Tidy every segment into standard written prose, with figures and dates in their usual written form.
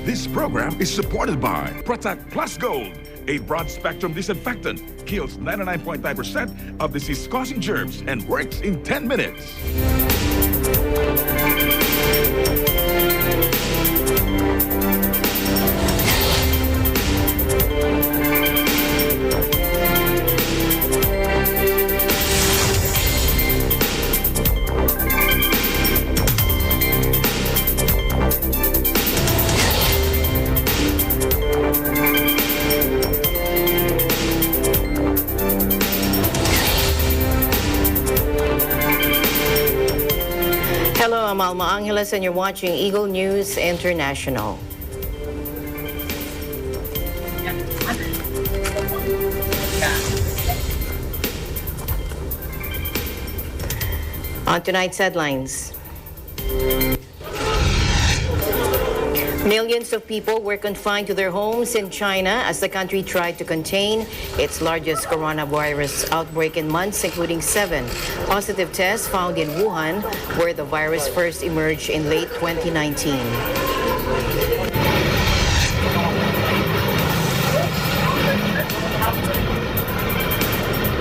This program is supported by Protect Plus Gold, a broad-spectrum disinfectant, kills 99.9% of disease-causing germs and works in 10 minutes. Hello, I'm Alma Angeles and you're watching Eagle News International. On tonight's headlines. Millions of people were confined to their homes in China as the country tried to contain its largest coronavirus outbreak in months, including 7 positive tests found in Wuhan, where the virus first emerged in late 2019.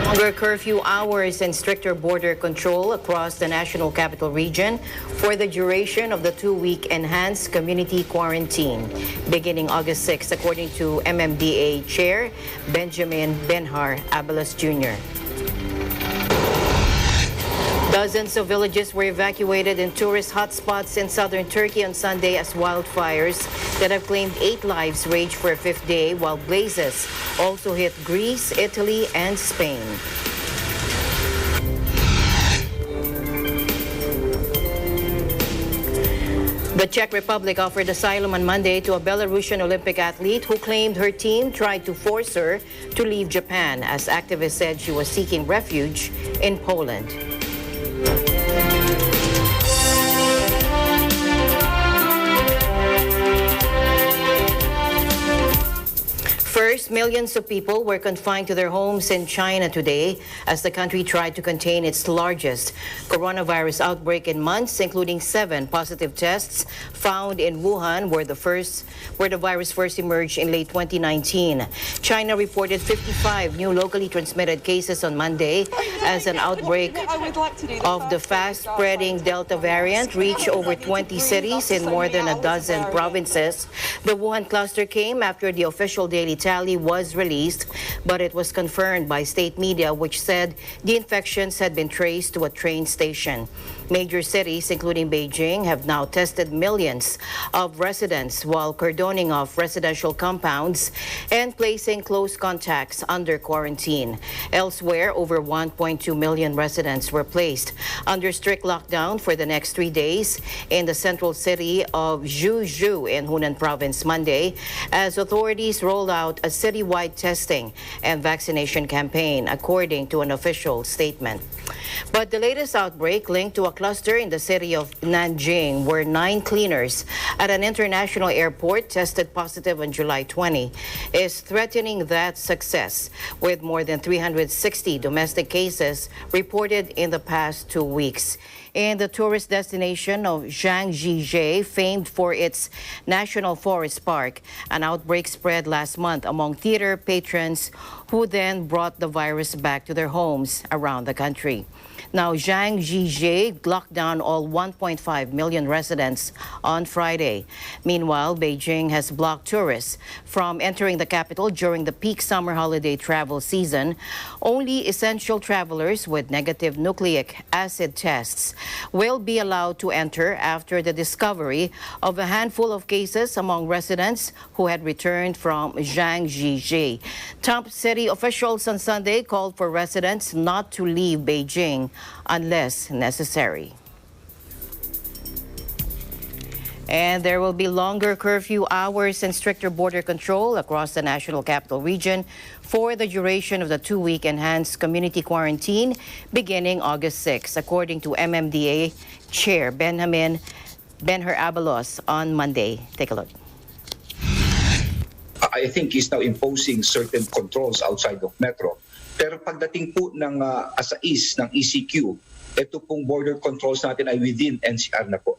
Longer curfew hours and stricter border control across the National Capital Region for the duration of the 2-week enhanced community quarantine, beginning August 6, according to MMDA Chair Benjamin Benhar-Abalos Jr. Dozens of villages were evacuated in tourist hotspots in southern Turkey on Sunday as wildfires that have claimed 8 lives raged for a 5th day, while blazes also hit Greece, Italy, and Spain. The Czech Republic offered asylum on Monday to a Belarusian Olympic athlete who claimed her team tried to force her to leave Japan, as activists said she was seeking refuge in Poland. First, millions of people were confined to their homes in China today as the country tried to contain its largest coronavirus outbreak in months, including 7 positive tests found in Wuhan, where the virus first emerged in late 2019. China reported 55 new locally transmitted cases on Monday as an outbreak of the fast-spreading Delta variant reached over 20 cities in more than a dozen provinces. The Wuhan cluster came after the official daily tally was released, but it was confirmed by state media, which said the infections had been traced to a train station. Major cities, including Beijing, have now tested millions of residents while cordoning off residential compounds and placing close contacts under quarantine. Elsewhere, over 1.2 million residents were placed under strict lockdown for the next 3 days in the central city of Zhuzhou in Hunan province Monday, as authorities rolled out a citywide testing and vaccination campaign, according to an official statement. But the latest outbreak linked to a cluster in the city of Nanjing, where 9 cleaners at an international airport tested positive on July 20, is threatening that success, with more than 360 domestic cases reported in the past 2 weeks. In the tourist destination of Zhangjiajie, famed for its National Forest Park, an outbreak spread last month among theater patrons who then brought the virus back to their homes around the country. Now, Zhangjiajie locked down all 1.5 million residents on Friday. Meanwhile, Beijing has blocked tourists from entering the capital during the peak summer holiday travel season. Only essential travelers with negative nucleic acid tests will be allowed to enter after the discovery of a handful of cases among residents who had returned from Zhangjiajie. Top city officials on Sunday called for residents not to leave Beijing unless necessary. And there will be longer curfew hours and stricter border control across the National Capital Region for the duration of the 2-week enhanced community quarantine beginning August 6, according to MMDA Chair Benjamin Benhar-Abalos on Monday. Take a look. I think he's now imposing certain controls outside of Metro. Pero pagdating po ng asais ng ECQ, ito pong border controls natin ay within NCR na po.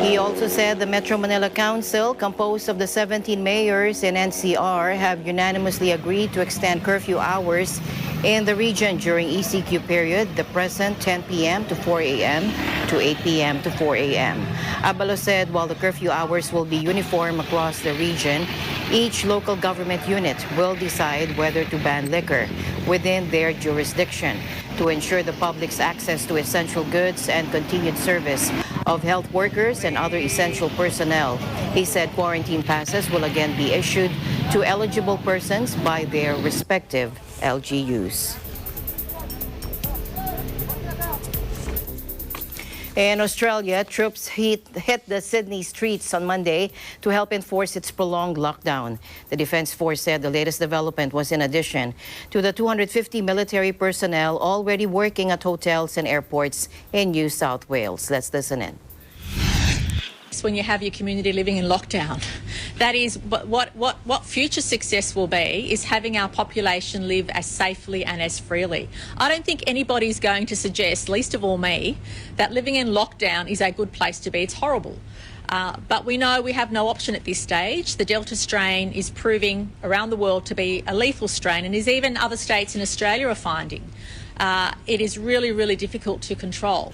He also said the Metro Manila Council, composed of the 17 mayors in NCR, have unanimously agreed to extend curfew hours in the region during ECQ period, the present 10 p.m. to 4 a.m. to 8 p.m. to 4 a.m. Abalo said while the curfew hours will be uniform across the region, each local government unit will decide whether to ban liquor within their jurisdiction to ensure the public's access to essential goods and continued service of health workers and other essential personnel. He said quarantine passes will again be issued to eligible persons by their respective LGUs. In Australia, troops hit the Sydney streets on Monday to help enforce its prolonged lockdown. The Defence Force said the latest development was in addition to the 250 military personnel already working at hotels and airports in New South Wales. Let's listen in. When you have your community living in lockdown, that is what future success will be, is having our population live as safely and as freely. I don't think anybody's going to suggest, least of all me, that living in lockdown is a good place to be. It's horrible. But we know we have no option at this stage. The Delta strain is proving around the world to be a lethal strain, and as even other states in Australia are finding, it is really, really difficult to control.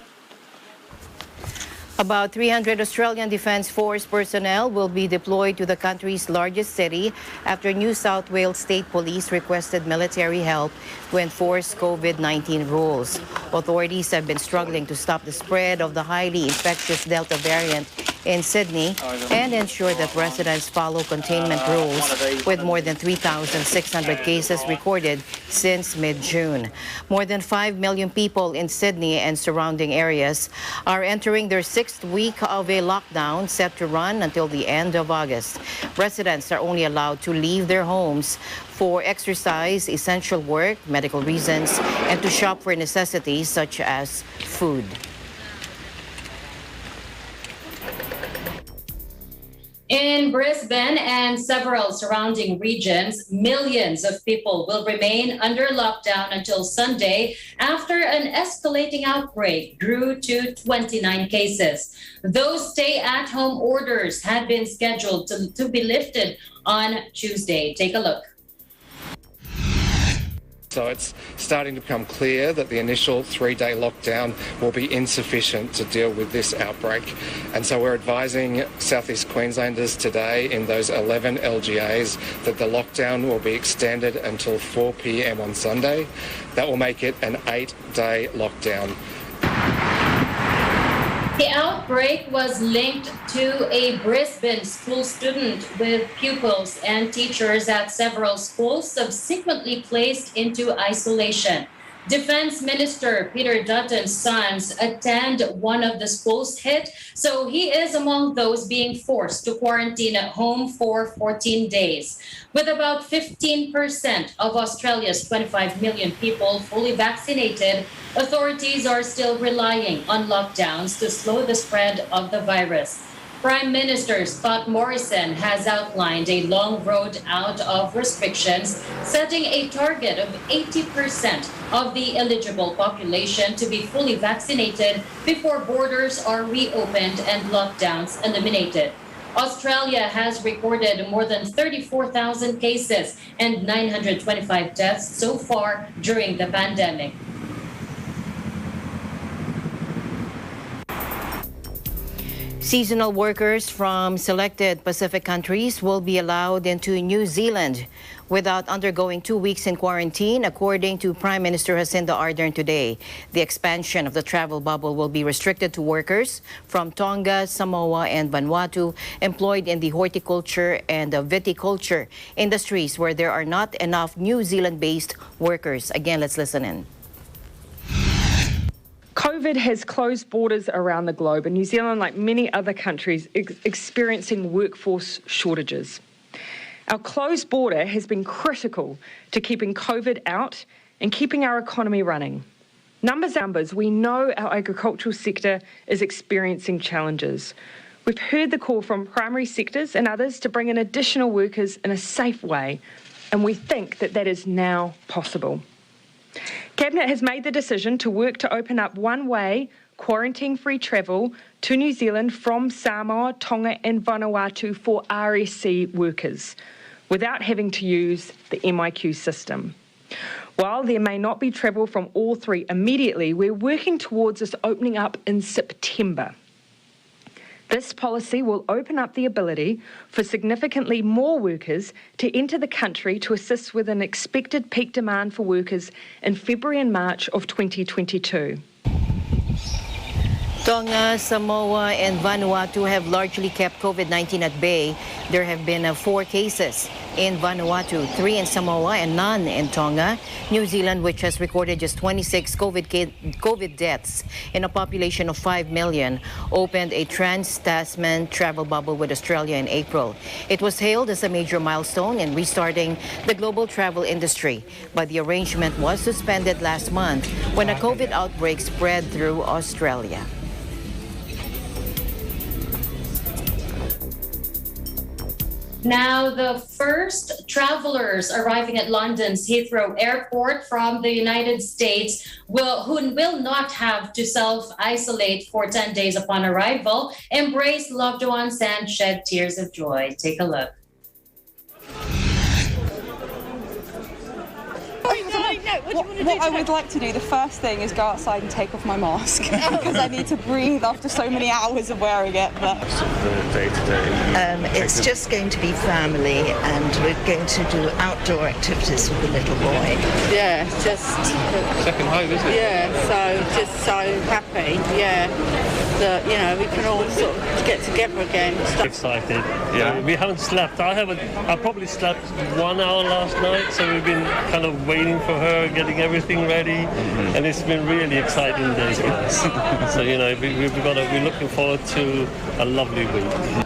About 300 Australian Defence Force personnel will be deployed to the country's largest city after New South Wales State Police requested military help to enforce COVID-19 rules. Authorities have been struggling to stop the spread of the highly infectious Delta variant in Sydney and ensure that residents follow containment rules, with more than 3,600 cases recorded since mid-June. More than 5 million people in Sydney and surrounding areas are entering their sixth week of a lockdown set to run until the end of August. Residents are only allowed to leave their homes for exercise, essential work, medical reasons, and to shop for necessities such as food. In Brisbane and several surrounding regions, millions of people will remain under lockdown until Sunday after an escalating outbreak grew to 29 cases. Those stay-at-home orders had been scheduled to be lifted on Tuesday. Take a look. So it's starting to become clear that the initial 3-day lockdown will be insufficient to deal with this outbreak. And so we're advising Southeast Queenslanders today in those 11 LGAs that the lockdown will be extended until 4 p.m. on Sunday. That will make it an 8-day lockdown. The outbreak was linked to a Brisbane school student, with pupils and teachers at several schools subsequently placed into isolation. Defense Minister Peter Dutton's sons attend one of the schools hit, so he is among those being forced to quarantine at home for 14 days. With about 15% of Australia's 25 million people fully vaccinated, authorities are still relying on lockdowns to slow the spread of the virus. Prime Minister Scott Morrison has outlined a long road out of restrictions, setting a target of 80% of the eligible population to be fully vaccinated before borders are reopened and lockdowns eliminated. Australia has recorded more than 34,000 cases and 925 deaths so far during the pandemic. Seasonal workers from selected Pacific countries will be allowed into New Zealand without undergoing 2 weeks in quarantine, according to Prime Minister Jacinda Ardern today. The expansion of the travel bubble will be restricted to workers from Tonga, Samoa, and Vanuatu employed in the horticulture and viticulture industries where there are not enough New Zealand-based workers. Again, let's listen in. COVID has closed borders around the globe, and New Zealand, like many other countries, is experiencing workforce shortages. Our closed border has been critical to keeping COVID out and keeping our economy running. Numbers, we know our agricultural sector is experiencing challenges. We've heard the call from primary sectors and others to bring in additional workers in a safe way, and we think that that is now possible. Cabinet has made the decision to work to open up one-way, quarantine-free travel to New Zealand from Samoa, Tonga and Vanuatu for RSC workers, without having to use the MIQ system. While there may not be travel from all three immediately, we're working towards this opening up in September. This policy will open up the ability for significantly more workers to enter the country to assist with an expected peak demand for workers in February and March of 2022. Tonga, Samoa and Vanuatu have largely kept COVID-19 at bay. There have been 4 cases in Vanuatu, 3 in Samoa and none in Tonga. New Zealand, which has recorded just 26 COVID deaths in a population of 5 million, opened a trans-Tasman travel bubble with Australia in April. It was hailed as a major milestone in restarting the global travel industry, but the arrangement was suspended last month when a COVID outbreak spread through Australia. Now, the first travelers arriving at London's Heathrow Airport from the United States who will not have to self-isolate for 10 days upon arrival, embrace loved ones and shed tears of joy. Take a look. What I would like to do, the first thing, is go outside and take off my mask because I need to breathe after so many hours of wearing it. But it's just going to be family, and we're going to do outdoor activities with the little boy. Yeah, just Second home, isn't it? yeah. So just so happy, yeah, that we can all sort of get together again. Excited. Yeah. We haven't slept. I probably slept 1 hour last night, so we've been kind of waiting for her, getting everything ready, and it's been really exciting days for us. So we're looking forward to a lovely week.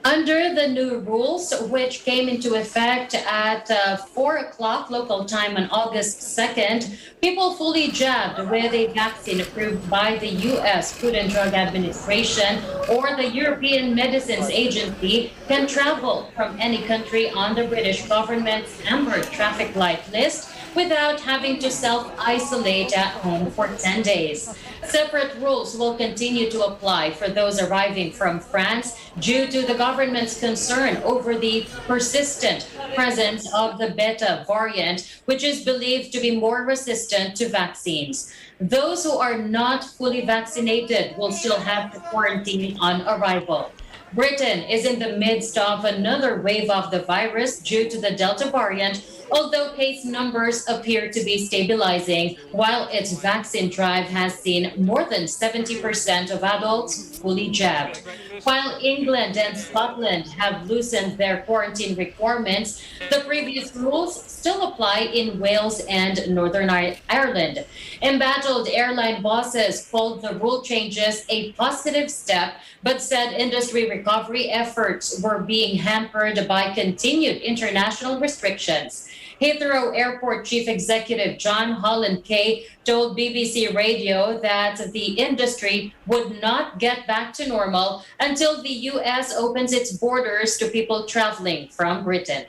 Under the new rules, which came into effect at 4 o'clock local time on August 2nd, people fully jabbed with a vaccine approved by the U.S. Food and Drug Administration or the European Medicines Agency can travel from any country on the British government's amber traffic light list without having to self-isolate at home for 10 days. Separate rules will continue to apply for those arriving from France due to the government's concern over the persistent presence of the Beta variant, which is believed to be more resistant to vaccines. Those who are not fully vaccinated will still have to quarantine on arrival. Britain is in the midst of another wave of the virus due to the Delta variant, although case numbers appear to be stabilizing, while its vaccine drive has seen more than 70% of adults fully jabbed. While England and Scotland have loosened their quarantine requirements, the previous rules still apply in Wales and Northern Ireland. Embattled airline bosses called the rule changes a positive step, but said industry recovery efforts were being hampered by continued international restrictions. Heathrow Airport Chief Executive John Holland Kay told BBC Radio that the industry would not get back to normal until the U.S. opens its borders to people traveling from Britain.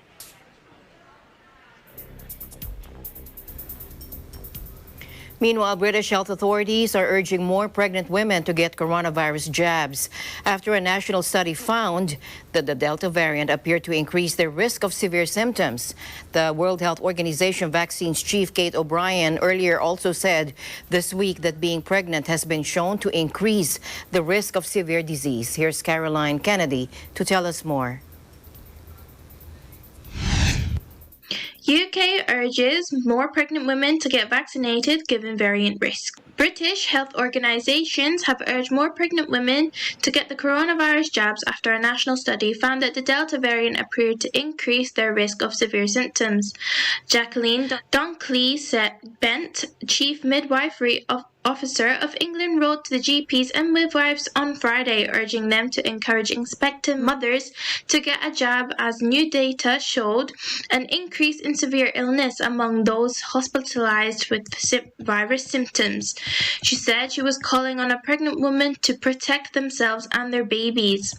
Meanwhile, British health authorities are urging more pregnant women to get coronavirus jabs after a national study found that the Delta variant appeared to increase their risk of severe symptoms. The World Health Organization vaccines chief Kate O'Brien earlier also said this week that being pregnant has been shown to increase the risk of severe disease. Here's Caroline Kennedy to tell us more. UK urges more pregnant women to get vaccinated given variant risk. British health organisations have urged more pregnant women to get the coronavirus jabs after a national study found that the Delta variant appeared to increase their risk of severe symptoms. Jacqueline Dunkley-Bent, Chief Midwifery Officer of England, wrote to the GPs and midwives on Friday, urging them to encourage expectant mothers to get a jab as new data showed an increase in severe illness among those hospitalised with virus symptoms. She said she was calling on a pregnant woman to protect themselves and their babies.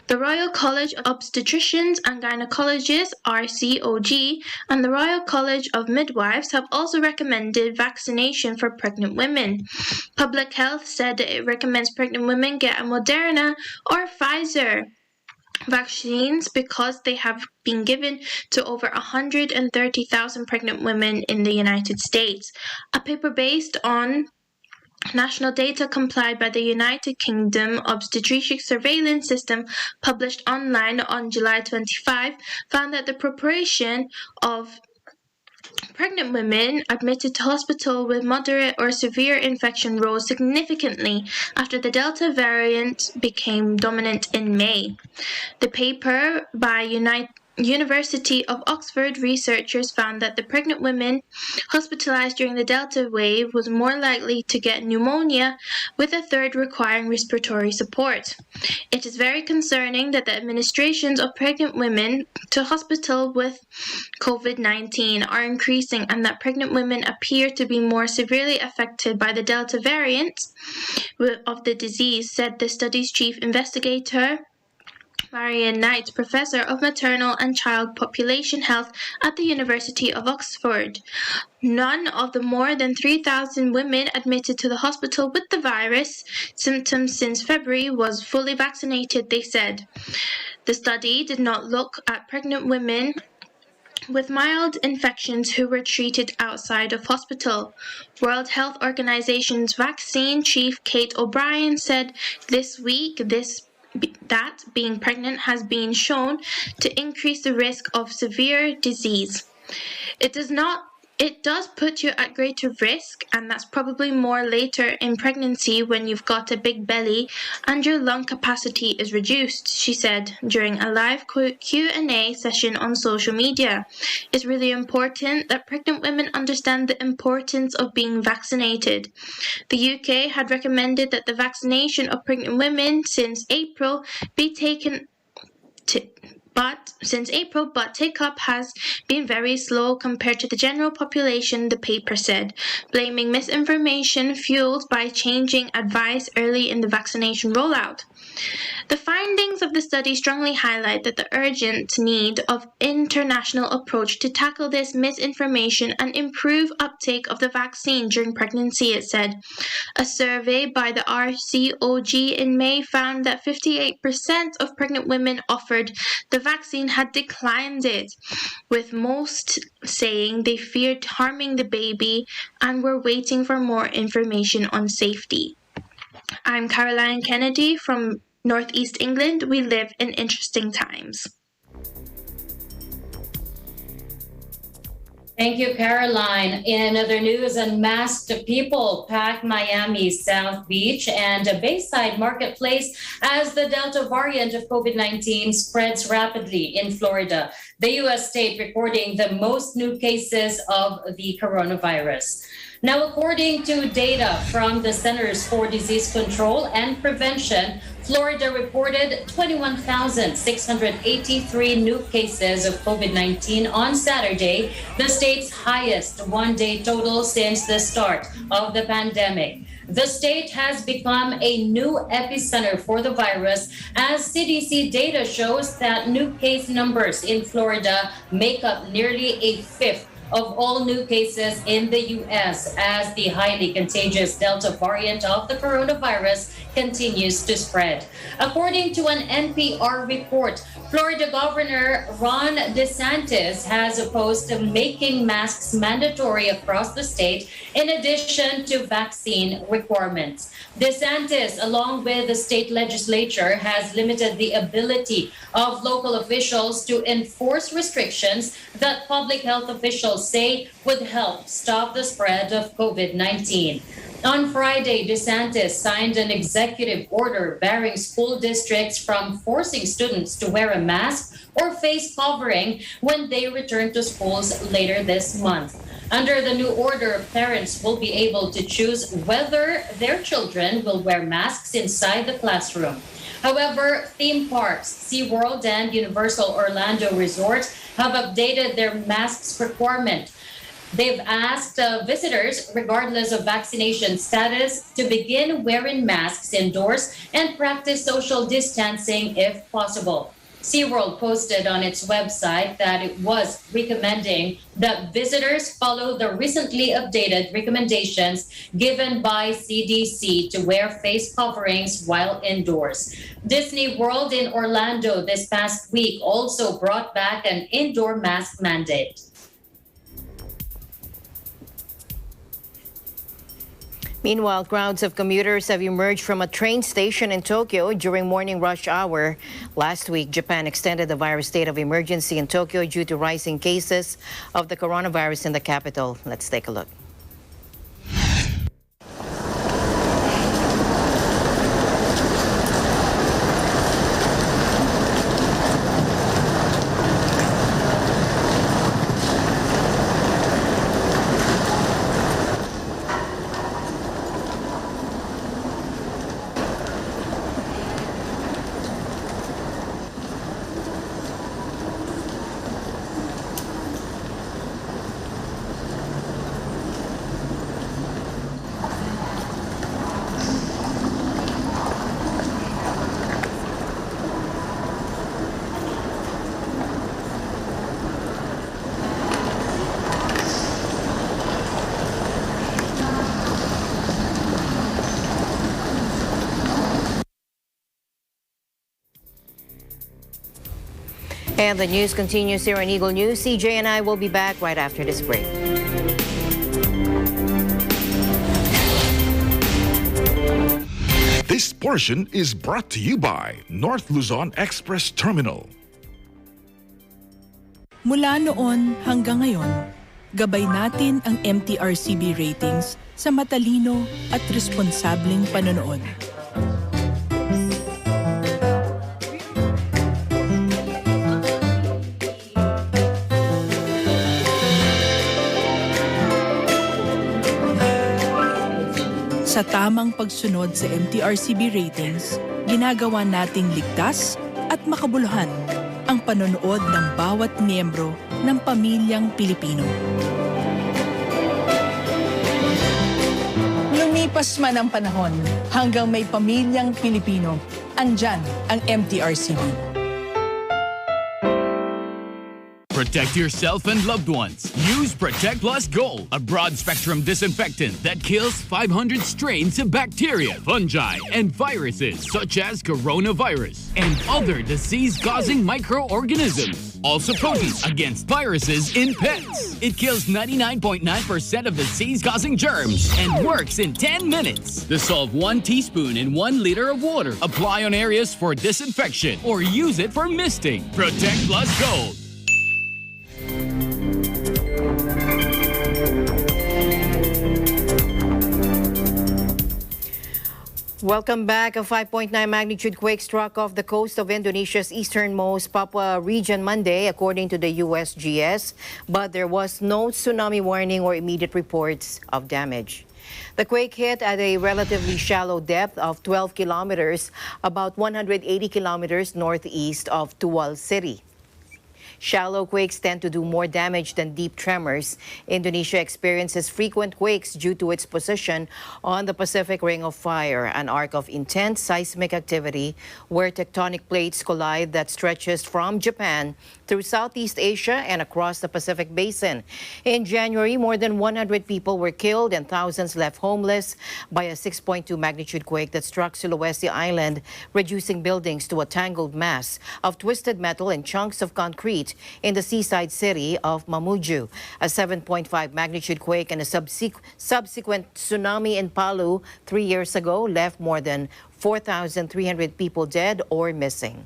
The Royal College of Obstetricians and Gynecologists, RCOG, and the Royal College of Midwives have also recommended vaccination for pregnant women. Public Health said that it recommends pregnant women get a Moderna or Pfizer vaccines because they have been given to over 130,000 pregnant women in the United States. A paper based on national data compiled by the United Kingdom Obstetric Surveillance System, published online on July 25, found that the proportion of pregnant women admitted to hospital with moderate or severe infection rose significantly after the Delta variant became dominant in May. The paper by University of Oxford researchers found that the pregnant women hospitalized during the Delta wave was more likely to get pneumonia, with a third requiring respiratory support. It is very concerning that the admissions of pregnant women to hospital with COVID-19 are increasing and that pregnant women appear to be more severely affected by the Delta variant of the disease, said the study's chief investigator, Marian Knight, Professor of Maternal and Child Population Health at the University of Oxford. None of the more than 3,000 women admitted to the hospital with the virus symptoms since February was fully vaccinated, they said. The study did not look at pregnant women with mild infections who were treated outside of hospital. World Health Organization's vaccine chief Kate O'Brien said this week that being pregnant has been shown to increase the risk of severe disease. It does put you at greater risk, and that's probably more later in pregnancy when you've got a big belly and your lung capacity is reduced, she said during a live Q&A session on social media. It's really important that pregnant women understand the importance of being vaccinated. The UK had recommended that the vaccination of pregnant women since April be taken but take-up has been very slow compared to the general population, the paper said, blaming misinformation fueled by changing advice early in the vaccination rollout. The findings of the study strongly highlight that the urgent need of international approach to tackle this misinformation and improve uptake of the vaccine during pregnancy, it said. A survey by the RCOG in May found that 58% of pregnant women offered the vaccine had declined it, with most saying they feared harming the baby and were waiting for more information on safety. I'm Caroline Kennedy from Northeast England. We live in interesting times. Thank you, Caroline. In other news, unmasked people pack Miami's South Beach and a Bayside marketplace as the Delta variant of COVID-19 spreads rapidly in Florida, the U.S. state recording the most new cases of the coronavirus. Now, according to data from the Centers for Disease Control and Prevention, Florida reported 21,683 new cases of COVID-19 on Saturday, the state's highest one-day total since the start of the pandemic. The state has become a new epicenter for the virus, as CDC data shows that new case numbers in Florida make up nearly a fifth of all new cases in the U.S. as the highly contagious Delta variant of the coronavirus continues to spread. According to an NPR report, Florida Governor Ron DeSantis has opposed to making masks mandatory across the state in addition to vaccine requirements. DeSantis, along with the state legislature, has limited the ability of local officials to enforce restrictions that public health officials say would help stop the spread of COVID-19. On Friday, DeSantis signed an executive order barring school districts from forcing students to wear a mask or face covering when they return to schools later this month. Under the new order, parents will be able to choose whether their children will wear masks inside the classroom. However, theme parks, SeaWorld and Universal Orlando Resort have updated their masks requirement. They've asked visitors, regardless of vaccination status, to begin wearing masks indoors and practice social distancing if possible. SeaWorld posted on its website that it was recommending that visitors follow the recently updated recommendations given by CDC to wear face coverings while indoors. Disney World in Orlando this past week also brought back an indoor mask mandate. Meanwhile, crowds of commuters have emerged from a train station in Tokyo during morning rush hour. Last week, Japan extended the virus state of emergency in Tokyo due to rising cases of the coronavirus in the capital. Let's take a look. And the news continues here on Eagle News. CJ and I will be back right after this break. This portion is brought to you by North Luzon Express Terminal. Mula noon hanggang ngayon, gabay natin ang MTRCB ratings sa matalino at responsableng panonood. Sa tamang pagsunod sa MTRCB ratings, ginagawa nating ligtas at makabuluhan ang panonood ng bawat miyembro ng pamilyang Pilipino. Lumipas man ang panahon, hanggang may pamilyang Pilipino, andyan ang MTRCB. Protect yourself and loved ones. Use Protect Plus Gold, a broad-spectrum disinfectant that kills 500 strains of bacteria, fungi, and viruses such as coronavirus and other disease-causing microorganisms. Also potent against viruses in pets. It kills 99.9% of disease-causing germs and works in 10 minutes. Dissolve 1 teaspoon in 1 liter of water. Apply on areas for disinfection or use it for misting. Protect Plus Gold. Welcome back. A 5.9 magnitude quake struck off the coast of Indonesia's easternmost Papua region Monday, according to the USGS, but there was no tsunami warning or immediate reports of damage. The quake hit at a relatively shallow depth of 12 kilometers, about 180 kilometers northeast of Tuwal City. Shallow quakes tend to do more damage than deep tremors. Indonesia experiences frequent quakes due to its position on the Pacific Ring of Fire, an arc of intense seismic activity where tectonic plates collide that stretches from Japan through Southeast Asia and across the Pacific Basin. In January, more than 100 people were killed and thousands left homeless by a 6.2 magnitude quake that struck Sulawesi Island, reducing buildings to a tangled mass of twisted metal and chunks of concrete in the seaside city of Mamuju. A 7.5 magnitude quake and a subsequent tsunami in Palu 3 years ago left more than 4,300 people dead or missing.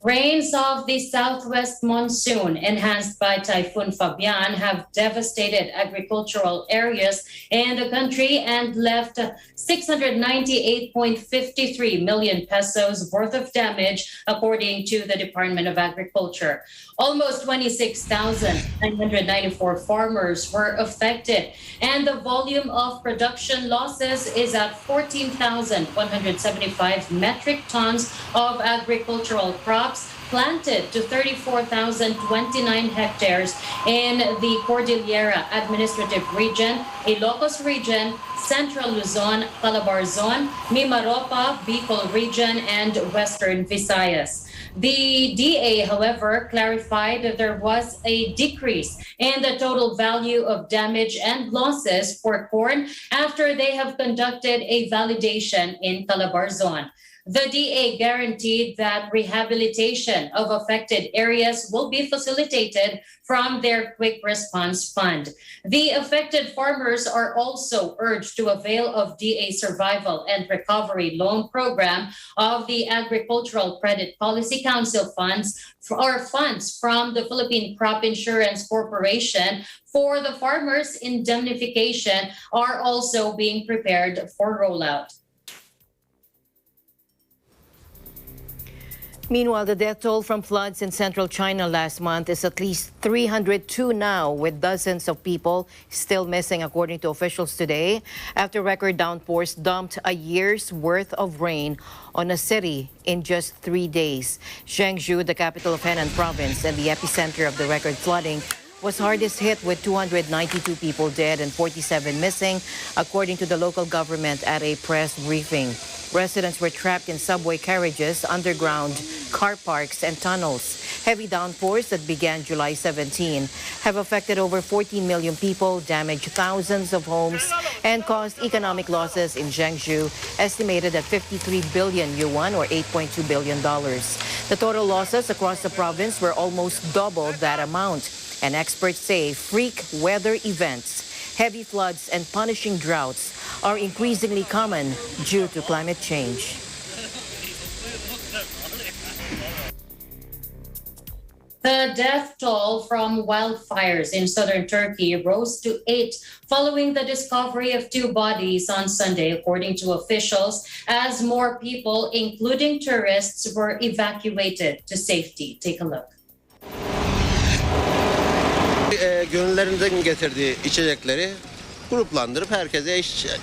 Rains of the southwest monsoon, enhanced by Typhoon Fabian, have devastated agricultural areas in the country and left 698.53 million pesos worth of damage, according to the Department of Agriculture. Almost 26,994 farmers were affected, and the volume of production losses is at 14,175 metric tons of agricultural crops, planted to 34,029 hectares in the Cordillera Administrative Region, Ilocos Region, Central Luzon, Calabarzon, Mimaropa, Bicol Region, and Western Visayas. The DA, however, clarified that there was a decrease in the total value of damage and losses for corn after they have conducted a validation in Calabarzon. The DA guaranteed that rehabilitation of affected areas will be facilitated from their quick response fund. The affected farmers are also urged to avail of DA Survival and Recovery Loan Program of the Agricultural Credit Policy Council funds or funds from the Philippine Crop Insurance Corporation for the farmers' indemnification are also being prepared for rollout. Meanwhile, the death toll from floods in central China last month is at least 302 now, with dozens of people still missing, according to officials today, after record downpours dumped a year's worth of rain on a city in just 3 days. Zhengzhou, the capital of Henan province and the epicenter of the record flooding, was hardest hit with 292 people dead and 47 missing, according to the local government at a press briefing. Residents were trapped in subway carriages, underground car parks, and tunnels. Heavy downpours that began July 17 have affected over 14 million people, damaged thousands of homes, and caused economic losses in Zhengzhou, estimated at 53 billion yuan or $8.2 billion. The total losses across the province were almost double that amount, and experts say freak weather events, heavy floods, and punishing droughts are increasingly common due to climate change. The death toll from wildfires in southern Turkey rose to 8 following the discovery of 2 bodies on Sunday, according to officials, as more people, including tourists, were evacuated to safety. Take a look. Gönüllerinden getirdiği içecekleri gruplandırıp herkese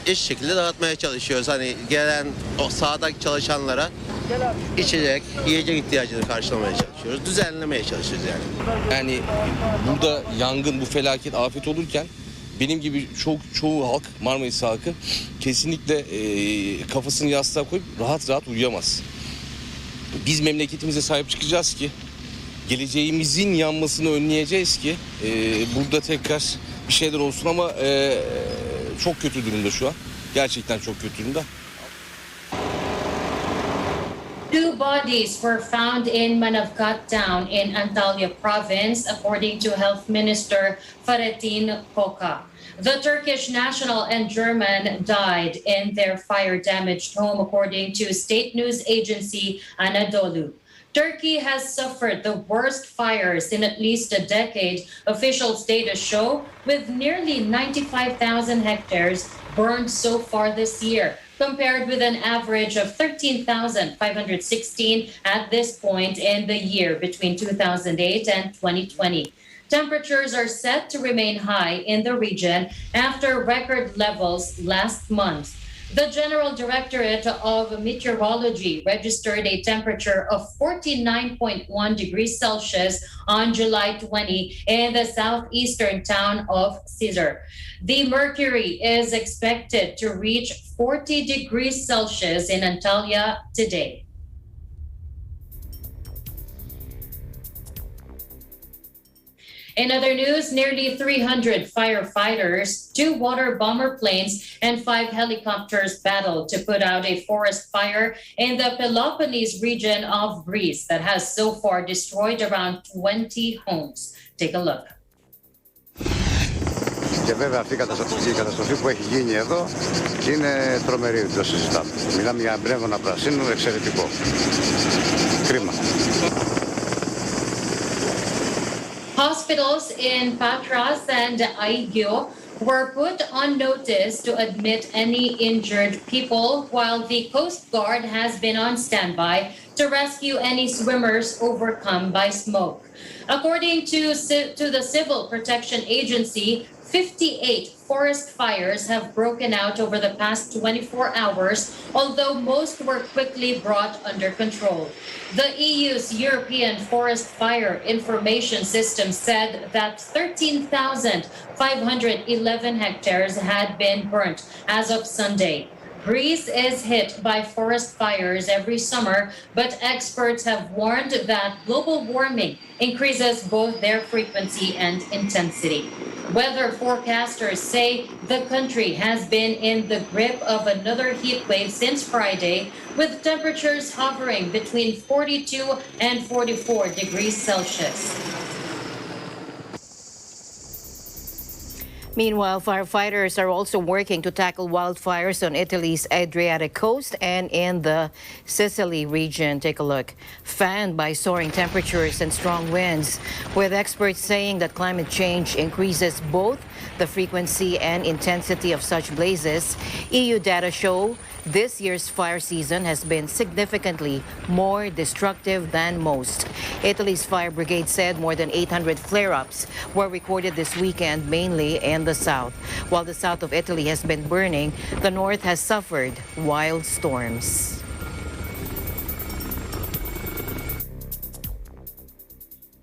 eş şekilde dağıtmaya çalışıyoruz. Hani gelen o sahadaki çalışanlara içecek, yiyecek ihtiyacını karşılamaya çalışıyoruz. Düzenlemeye çalışıyoruz yani. Yani burada yangın, bu felaket, afet olurken benim gibi çoğu halk, Marmaris halkı kesinlikle kafasını yastığa koyup rahat rahat uyuyamaz. Biz memleketimize sahip çıkacağız ki geleceğimizin yanmasını önleyeceğiz ki burada tekrar bir şeyler olsun ama çok kötü durumda şu an. Gerçekten çok kötü durumda. 2 bodies were found in Manavgat town in Antalya province, according to Health Minister Fahrettin Koca. The Turkish national and German died in their fire-damaged home, according to state news agency Anadolu. Turkey has suffered the worst fires in at least a decade, official data show, with nearly 95,000 hectares burned so far this year, compared with an average of 13,516 at this point in the year between 2008 and 2020. Temperatures are set to remain high in the region after record levels last month. The General Directorate of Meteorology registered a temperature of 49.1 degrees Celsius on July 20 in the southeastern town of Cizre. The mercury is expected to reach 40 degrees Celsius in Antalya today. In other news, nearly 300 firefighters, 2 water bomber planes, and 5 helicopters battled to put out a forest fire in the Peloponnese region of Greece that has so far destroyed around 20 homes. Take a look. Και βέβαια αυτή η καταστροφή που έχει γίνει εδώ είναι τρομερή, δεν το συζητάμε. Μιλάμε για πνεύμα πρασίνου εξαιρετικό. Κρίμα. Hospitals in Patras and Aigio were put on notice to admit any injured people, while the Coast Guard has been on standby to to rescue any swimmers overcome by smoke. According to the Civil Protection Agency, 58 forest fires have broken out over the past 24 hours, although most were quickly brought under control. The EU's European Forest Fire Information System said that 13,511 hectares had been burnt as of Sunday. Greece is hit by forest fires every summer, but experts have warned that global warming increases both their frequency and intensity. Weather forecasters say the country has been in the grip of another heat wave since Friday, with temperatures hovering between 42 and 44 degrees Celsius. Meanwhile, firefighters are also working to tackle wildfires on Italy's Adriatic coast and in the Sicily region. Take a look. Fanned by soaring temperatures and strong winds, with experts saying that climate change increases both the frequency and intensity of such blazes. EU data show this year's fire season has been significantly more destructive than most. Italy's fire brigade said more than 800 flare-ups were recorded this weekend, mainly in the south. While the south of Italy has been burning, the north has suffered wild storms.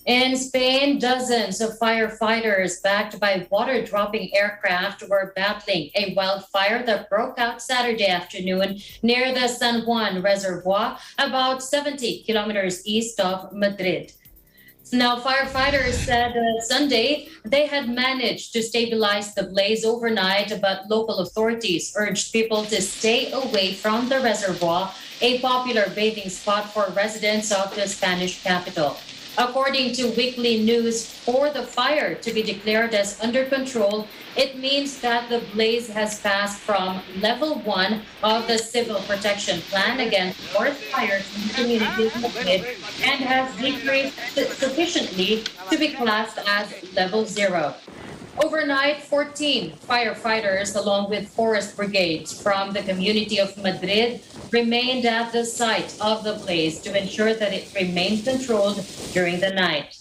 In Spain, dozens of firefighters backed by water-dropping aircraft were battling a wildfire that broke out Saturday afternoon near the San Juan Reservoir, about 70 kilometers east of Madrid. Now, firefighters said Sunday they had managed to stabilize the blaze overnight, but local authorities urged people to stay away from the reservoir, a popular bathing spot for residents of the Spanish capital. According to Weekly News, for the fire to be declared as under control, it means that the blaze has passed from level 1 of the Civil Protection Plan against forest fires in communities and has decreased sufficiently to be classed as level 0. Overnight, 14 firefighters, along with forest brigades from the community of Madrid, remained at the site of the blaze to ensure that it remained controlled during the night.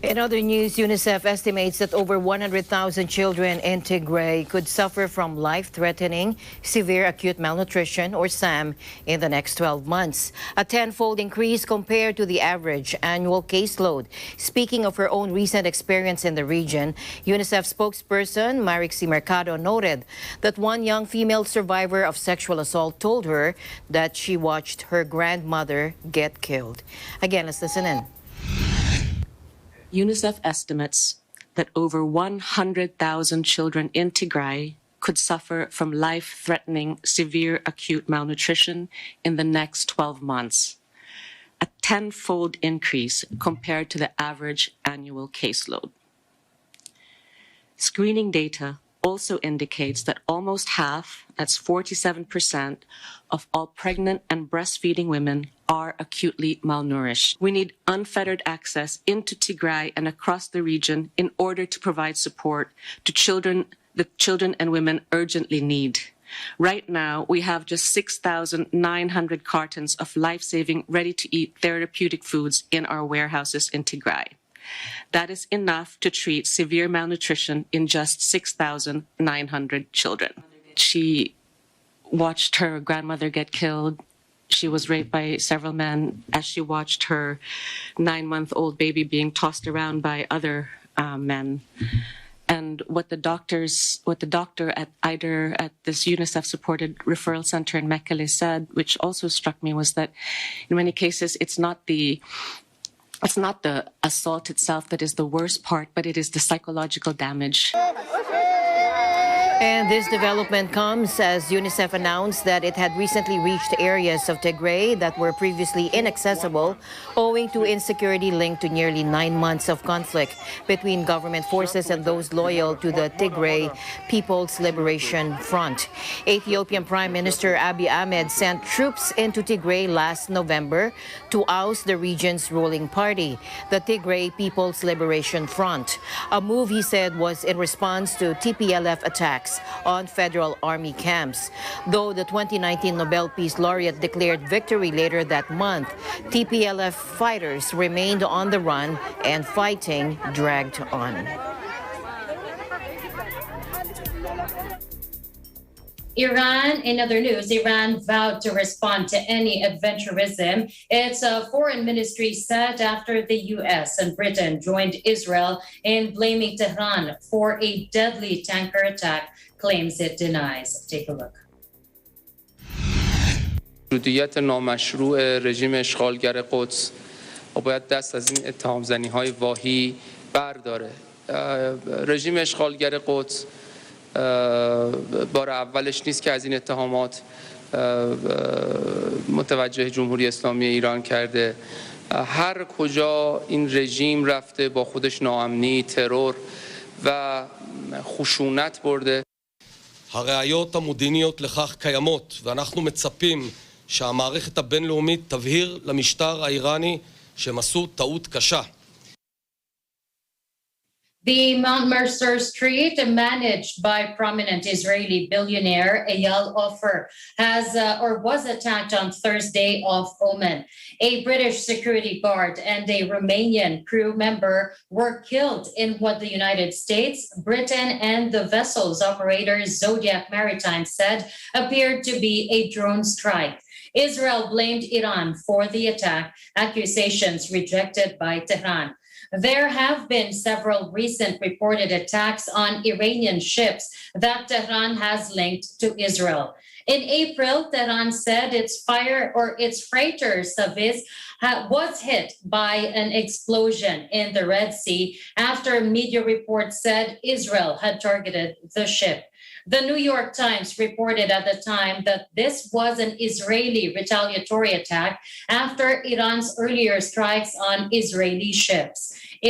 In other news, UNICEF estimates that over 100,000 children in Tigray could suffer from life-threatening severe acute malnutrition, or SAM, in the next 12 months, a tenfold increase compared to the average annual caseload. Speaking of her own recent experience in the region, UNICEF spokesperson Marixie Mercado noted that one young female survivor of sexual assault told her that she watched her grandmother get killed. Again, let's listen in. UNICEF estimates that over 100,000 children in Tigray could suffer from life-threatening severe acute malnutrition in the next 12 months, a tenfold increase compared to the average annual caseload. Screening data also indicates that almost half, that's 47%, of all pregnant and breastfeeding women are acutely malnourished. We need unfettered access into Tigray and across the region in order to provide support to children the children and women urgently need. Right now, we have just 6,900 cartons of life-saving, ready-to-eat therapeutic foods in our warehouses in Tigray. That is enough to treat severe malnutrition in just 6,900 children. She watched her grandmother get killed. She was raped by several men as she watched her 9-month-old baby being tossed around by other men. And what the doctor at this UNICEF-supported referral center in Mekelle said, which also struck me, was that in many cases it's not the assault itself that is the worst part, but it is the psychological damage. And this development comes as UNICEF announced that it had recently reached areas of Tigray that were previously inaccessible owing to insecurity linked to nearly 9 months of conflict between government forces and those loyal to the Tigray People's Liberation Front. Ethiopian Prime Minister Abiy Ahmed sent troops into Tigray last November to oust the region's ruling party, the Tigray People's Liberation Front. A move, he said, was in response to TPLF attacks attacks on federal army camps. Though the 2019 Nobel Peace Laureate declared victory later that month, TPLF fighters remained on the run and fighting dragged on. Iran, in other news, Iran vowed to respond to any adventurism. Its foreign ministry said after the U.S. and Britain joined Israel in blaming Tehran for a deadly tanker attack, claims it denies. Take a look. مشروطیت نامشروع رژیم اشغالگر قدس باید دست از این اتهام‌زنی‌های واهی برداره. رژیم اشغالگر قدس بار اولش نیست که از این اتهامات متوجه جمهوری اسلامی ایران کرده. هر کجا این رژیم رفته با خودش ناامنی، ترور و خشونت برده. הראיות המודיעיניות לכך קיימות, ואנחנו מצפים שהמערכת הבינלאומית תבהיר למשטר האיראני שהם עשו טעות קשה. The Mount Mercer Street, managed by prominent Israeli billionaire Eyal Ofer, was attacked on Thursday off Oman. A British security guard and a Romanian crew member were killed in what the United States, Britain, and the vessel's operator Zodiac Maritime said appeared to be a drone strike. Israel blamed Iran for the attack, accusations rejected by Tehran. There have been several recent reported attacks on Iranian ships that Tehran has linked to Israel. In April, Tehran said its freighter Saviz was hit by an explosion in the Red Sea after media reports said Israel had targeted the ship. The New York Times reported at the time that this was an Israeli retaliatory attack after Iran's earlier strikes on Israeli ships.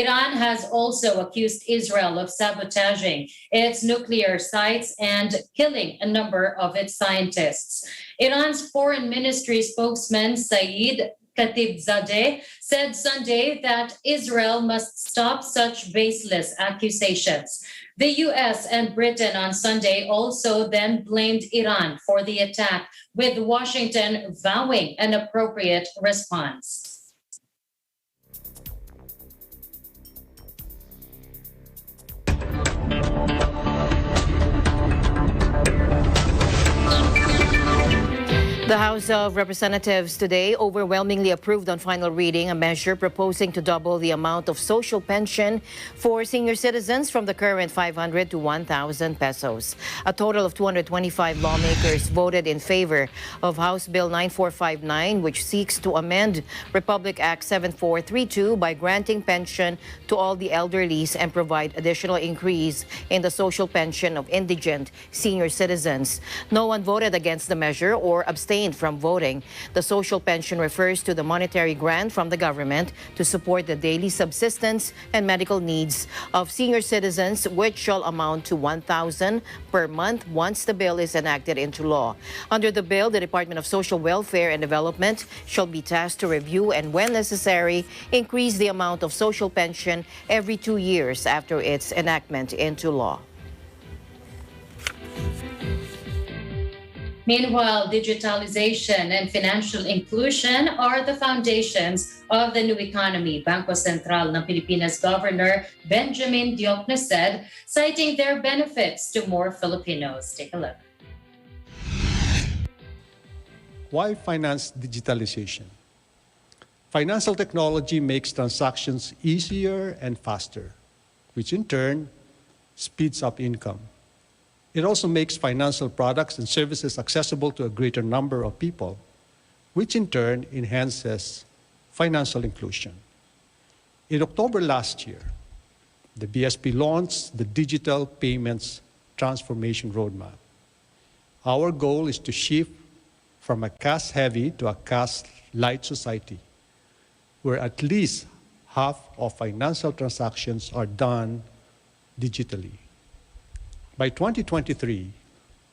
Iran has also accused Israel of sabotaging its nuclear sites and killing a number of its scientists. Iran's foreign ministry spokesman Saeed Khatibzadeh said Sunday that Israel must stop such baseless accusations. The US and Britain on Sunday also then blamed Iran for the attack, with Washington vowing an appropriate response. The House of Representatives today overwhelmingly approved on final reading a measure proposing to double the amount of social pension for senior citizens from the current 500 to 1,000 pesos. A total of 225 lawmakers voted in favor of House Bill 9459, which seeks to amend Republic Act 7432 by granting pension to all the elderly and provide additional increase in the social pension of indigent senior citizens. No one voted against the measure or abstained from voting. The social pension refers to the monetary grant from the government to support the daily subsistence and medical needs of senior citizens, which shall amount to 1,000 per month once the bill is enacted into law. Under the bill, the Department of Social Welfare and Development shall be tasked to review and, when necessary, increase the amount of social pension every 2 years after its enactment into law. Meanwhile, digitalization and financial inclusion are the foundations of the new economy, Bangko Sentral ng Pilipinas Governor Benjamin Diokno said, citing their benefits to more Filipinos. Take a look. Why finance digitalization? Financial technology makes transactions easier and faster, which in turn speeds up income. It also makes financial products and services accessible to a greater number of people, which in turn enhances financial inclusion. In October last year, the BSP launched the Digital Payments Transformation Roadmap. Our goal is to shift from a cash-heavy to a cash-light society, where at least half of financial transactions are done digitally. By 2023,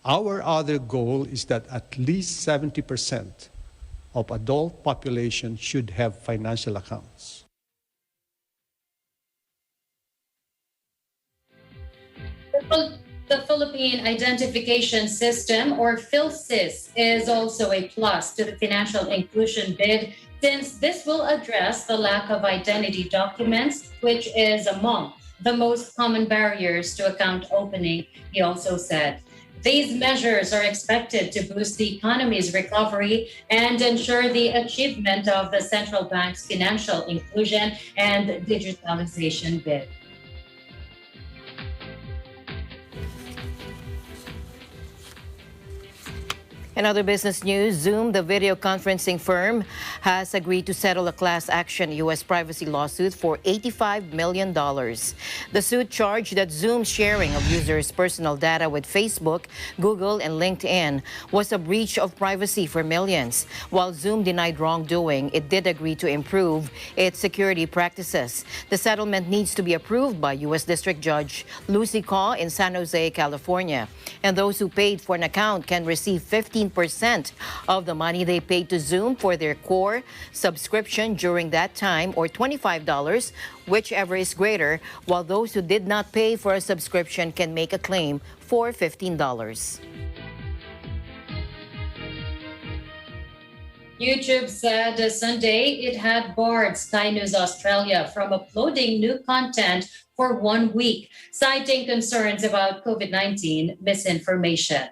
our other goal is that at least 70% of adult population should have financial accounts. The Philippine Identification System, or PhilSys, is also a plus to the financial inclusion bid, since this will address the lack of identity documents, which is among the most common barriers to account opening, he also said. These measures are expected to boost the economy's recovery and ensure the achievement of the central bank's financial inclusion and digitalization bid. In other business news, Zoom, the video conferencing firm, has agreed to settle a class action U.S. privacy lawsuit for $85 million. The suit charged that Zoom's sharing of users' personal data with Facebook, Google, and LinkedIn was a breach of privacy for millions. While Zoom denied wrongdoing, it did agree to improve its security practices. The settlement needs to be approved by U.S. District Judge Lucy Kaw in San Jose, California. And those who paid for an account can receive 15% of the money they paid to Zoom for their core subscription during that time, or $25, whichever is greater, while those who did not pay for a subscription can make a claim for $15. YouTube said Sunday it had barred Sky News Australia from uploading new content for 1 week, citing concerns about COVID-19 misinformation.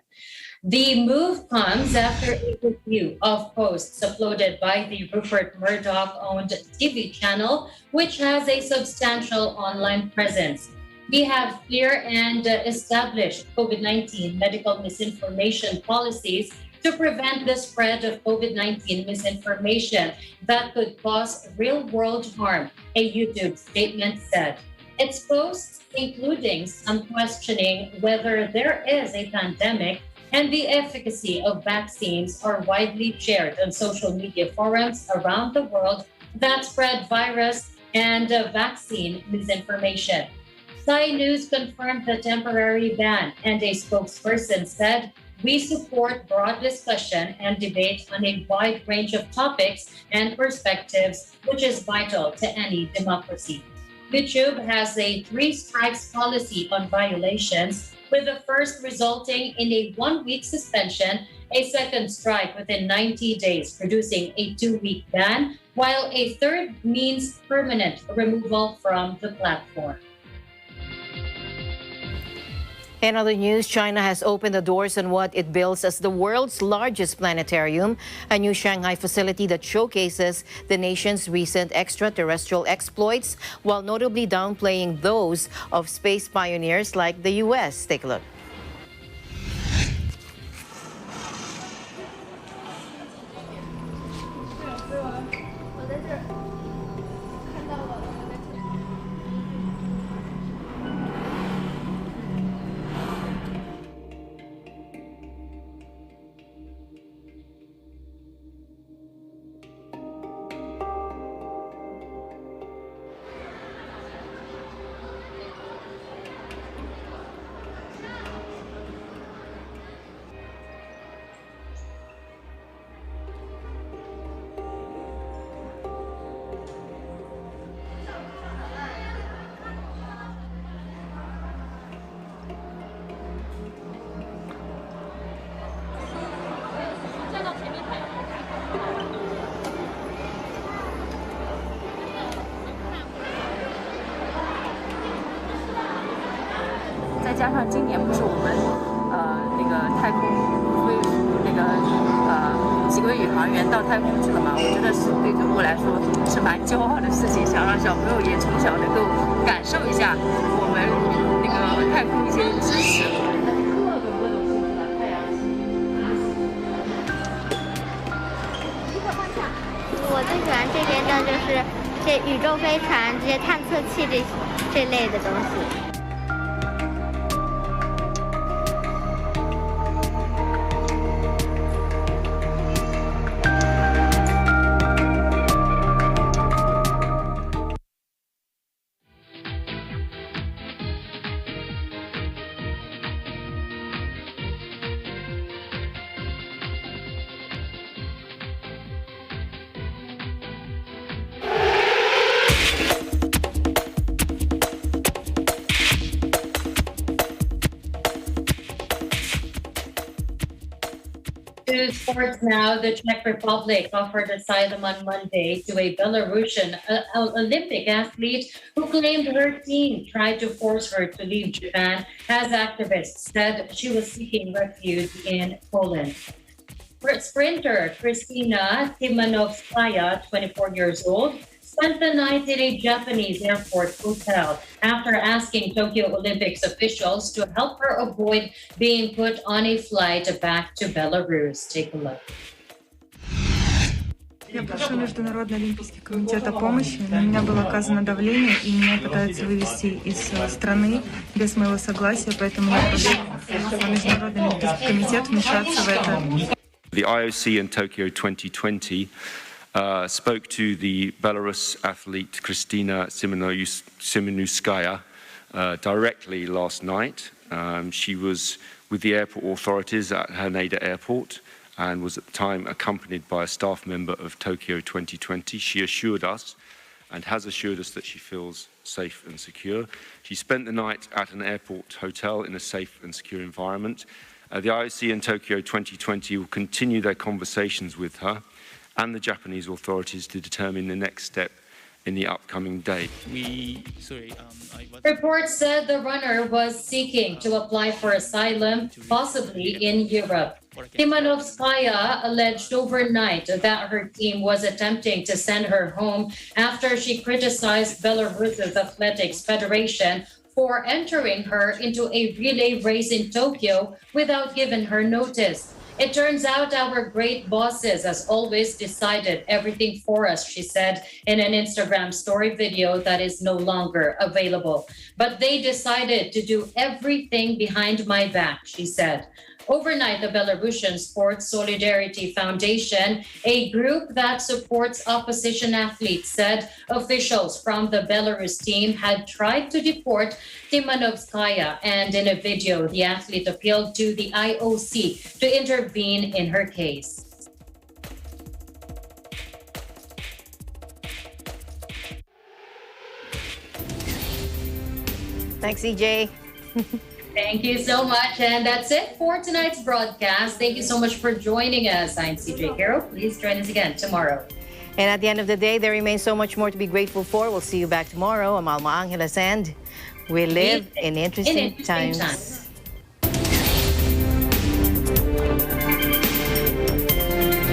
The move comes after a review of posts uploaded by the Rupert Murdoch-owned TV channel, which has a substantial online presence. We have clear and established COVID-19 medical misinformation policies to prevent the spread of COVID-19 misinformation that could cause real-world harm, a YouTube statement said. Its posts, including some questioning whether there is a pandemic and the efficacy of vaccines, are widely shared on social media forums around the world that spread virus and vaccine misinformation. Sky News confirmed the temporary ban, and a spokesperson said, "We support broad discussion and debate on a wide range of topics and perspectives, which is vital to any democracy." YouTube has a 3 strikes policy on violations, with the first resulting in a 1-week suspension, a second strike within 90 days, producing a 2-week ban, while a third means permanent removal from the platform. In other news, China has opened the doors on what it bills as the world's largest planetarium, a new Shanghai facility that showcases the nation's recent extraterrestrial exploits, while notably downplaying those of space pioneers like the U.S. Take a look. To sports now, the Czech Republic offered asylum on Monday to a Belarusian Olympic athlete who claimed her team tried to force her to leave Japan, as activists said she was seeking refuge in Poland. Sprinter Kristina Timanovskaya, 24 years old, spent the night in a Japanese airport hotel after asking Tokyo Olympics officials to help her avoid being put on a flight back to Belarus. Take a look. Я прошу Международный Олимпийский комитет о помощи. На меня было оказано давление, и меня пытаются вывести из страны без моего согласия, поэтому я прошу Международный Олимпийский комитет вмешаться в это. The IOC in Tokyo 2020 spoke to the Belarus athlete Kristina Simonouskaya directly last night. She was with the airport authorities at Haneda Airport and was at the time accompanied by a staff member of Tokyo 2020. She assured us and has assured us that she feels safe and secure. She spent the night at an airport hotel in a safe and secure environment. The IOC in Tokyo 2020 will continue their conversations with her and the Japanese authorities to determine the next step in the upcoming day. Reports said the runner was seeking to apply for asylum, possibly in Europe. Timanovskaya alleged overnight that her team was attempting to send her home after she criticized Belarus's Athletics Federation for entering her into a relay race in Tokyo without giving her notice. It turns out our great bosses, as always, decided everything for us, she said in an Instagram story video that is no longer available. But they decided to do everything behind my back, she said. Overnight, the Belarusian Sports Solidarity Foundation, a group that supports opposition athletes, said officials from the Belarus team had tried to deport Timanovskaya, and in a video, the athlete appealed to the IOC to intervene in her case. Thanks, EJ. Thank you so much. And that's it for tonight's broadcast. Thank you so much for joining us. I'm CJ Carroll. Please join us again tomorrow. And at the end of the day, there remains so much more to be grateful for. We'll see you back tomorrow. I'm Alma Angeles, and we live in interesting times.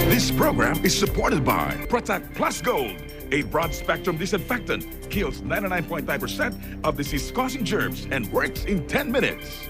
This program is supported by Protect Plus Gold, a broad-spectrum disinfectant, kills 99.9% of disease-causing germs and works in 10 minutes.